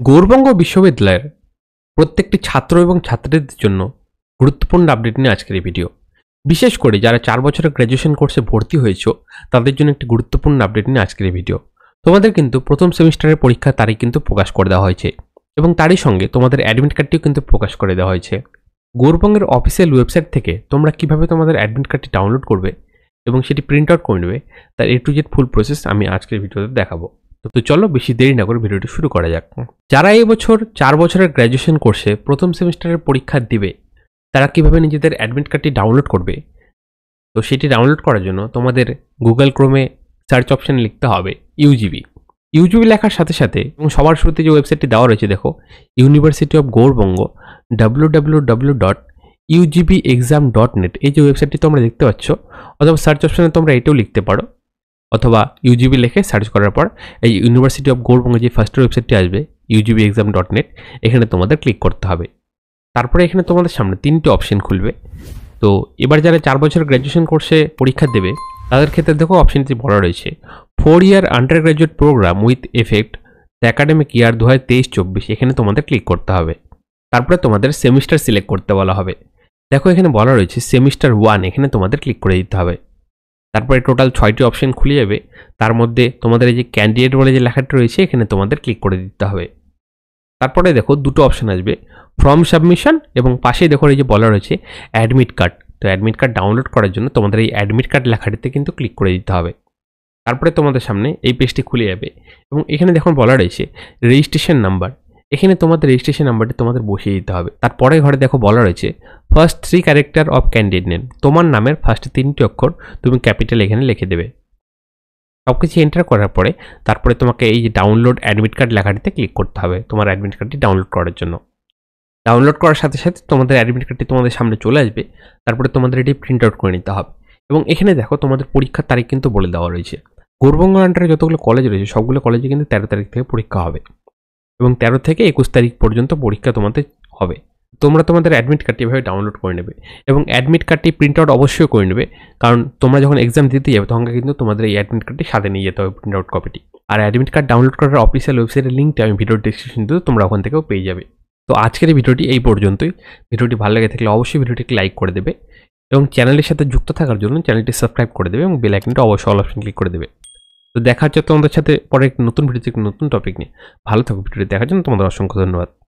গৌড়বঙ্গ বিশ্ববিদ্যালয়ের প্রত্যেকটি ছাত্র এবং ছাত্রীদের জন্য গুরুত্বপূর্ণ আপডেট নিয়ে আজকের এই ভিডিও। বিশেষ করে যারা 4 বছরের গ্র্যাজুয়েশন কোর্সে ভর্তি হয়েছো তাদের জন্য একটি গুরুত্বপূর্ণ আপডেট নিয়ে আজকের এই ভিডিও। তোমাদের কিন্তু প্রথম সেমিস্টারের পরীক্ষার তারিখ কিন্তু প্রকাশ করে দেওয়া হয়েছে এবং তারই সঙ্গে তোমাদের অ্যাডমিট কার্ডটিও কিন্তু প্রকাশ করে দেওয়া হয়েছে। গৌড়বঙ্গের অফিসিয়াল ওয়েবসাইট থেকে তোমরা কিভাবে তোমাদের অ্যাডমিট কার্ডটি ডাউনলোড করবে এবং সেটি প্রিন্ট আউট করে নেবে তার A to Z full process আমি আজকের ভিডিওতে দেখাবো। তো চলো বেশি দেরি না করে ভিডিওটি শুরু করা যাক। যারা এই বছর 4 বছরের গ্র্যাজুয়েশন কোর্সে প্রথম সেমিস্টারের পরীক্ষা দিবে তারা কিভাবে নিজেদের অ্যাডমিট কার্ডটি ডাউনলোড করবে, তো সেটি ডাউনলোড করার জন্য তোমাদের গুগল ক্রোমে সার্চ অপশানে লিখতে হবে ইউজিবি লেখার সাথে সাথে এবং সবার শুরুতে যে ওয়েবসাইটটি দেওয়া রয়েছে দেখো, ইউনিভার্সিটি অফ গৌড়বঙ্গ www.ugbexam.net, এই যে ওয়েবসাইটটি তোমরা দেখতে পাচ্ছ, অথবা সার্চ অপশানে তোমরা এটাও লিখতে পারো, অথবা ইউজিবি লিখে সার্চ করার পর এই ইউনিভার্সিটি অফ গৌড়বঙ্গ যে ফার্স্ট ওয়েবসাইটটি আসবে ugbexam.net, এখানে তোমাদের ক্লিক করতে হবে। তারপরে এখানে তোমাদের সামনে 3টে অপশন খুলবে। তো এবার যারা 4 বছর গ্র্যাজুয়েশন কোর্সে পরীক্ষা দেবে তাদের ক্ষেত্রে দেখো অপশনটি বলা রয়েছে 4 year undergraduate programme with effect the academic year 2023-24, এখানে তোমাদের ক্লিক করতে হবে। তারপরে তোমাদের সেমিস্টার সিলেক্ট করতে বলা হবে। দেখো এখানে বলা রয়েছে সেমিস্টার 1, এখানে তোমাদের ক্লিক করে দিতে হবে। তারপরে টোটাল 6টি অপশন খুলে যাবে, তার মধ্যে তোমাদের এই যে ক্যান্ডিডেট বলে যে লেখাটা রয়েছে এখানে তোমাদের ক্লিক করে দিতে হবে। তারপরে দেখো দুটো অপশন আসবে, ফর্ম সাবমিশন এবং পাশেই দেখো এই যে বলা রয়েছে অ্যাডমিট কার্ড। তো অ্যাডমিট কার্ড ডাউনলোড করার জন্য তোমাদের এই অ্যাডমিট কার্ড লেখাটিতে কিন্তু ক্লিক করে দিতে হবে। তারপরে তোমাদের সামনে এই পেজটি খুলে যাবে এবং এখানে দেখো বলা রয়েছে রেজিস্ট্রেশন নাম্বার, এখানে তোমাদের রেজিস্ট্রেশন নাম্বারটি তোমাদের বসিয়ে দিতে হবে। তারপরে ঘরে দেখো বলা রয়েছে first 3 character of candidate name, তোমার নামের ফার্স্ট 3টি অক্ষর তুমি ক্যাপিটাল এখানে লিখে দেবে। সব কিছু এন্টার করার পরে তারপরে তোমাকে এই যে ডাউনলোড অ্যাডমিট কার্ড লেখাটিতে ক্লিক করতে হবে তোমার অ্যাডমিট কার্ডটি ডাউনলোড করার জন্য। ডাউনলোড করার সাথে সাথে তোমাদের অ্যাডমিট কার্ডটি তোমাদের সামনে চলে আসবে। তারপরে তোমাদের এটি প্রিন্ট আউট করে নিতে হবে এবং এখানে দেখো তোমাদের পরীক্ষার তারিখ কিন্তু বলে দেওয়া রয়েছে। গৌড়বঙ্গ আন্ডারে যতগুলো কলেজ রয়েছে সবগুলো কলেজে কিন্তু 13 তারিখ থেকে পরীক্ষা হবে এবং 13 থেকে 21 তারিখ পর্যন্ত পরীক্ষা তোমাদের হবে। তোমরা তোমাদের অ্যাডমিট কার্ডটি এভাবে ডাউনলোড করে নেবে এবং অ্যাডমিট কার্ডটি প্রিন্ট আউট অবশ্যই করে নেবে, কারণ তোমরা যখন এক্সাম দিতে যাবে তখন কিন্তু তোমাদের এই অ্যাডমিট কার্ডটি সাথে নিয়ে যেতে হবে, প্রিন্ট আউট কপিটি। আর অ্যাডমিট কার্ড ডাউনলোড করার অফিসিয়াল ওয়েবসাইটের লিঙ্কটা আমি ভিডিওর ডেসক্রিপশন দিতে, তোমরা ওখান থেকেও পেয়ে যাবে। তো আজকের এই ভিডিওটি এই পর্যন্তই। ভিডিওটি ভালো লেগে থাকলে অবশ্যই ভিডিওটিকে লাইক করে দেবে এবং চ্যানেলের সাথে যুক্ত থাকার জন্য চ্যানেলটি সাবস্ক্রাইব করে দেবে এবং বেল আইকনটা অবশ্যই অল অপশন ক্লিক করে দেবে। তো দেখা হচ্ছে তোমাদের সাথে পরে একটি নতুন ভিডিওতে একটি নতুন টপিক নিয়ে। ভালো থাকো। ভিডিওটি দেখার জন্য তোমাদের অসংখ্য ধন্যবাদ।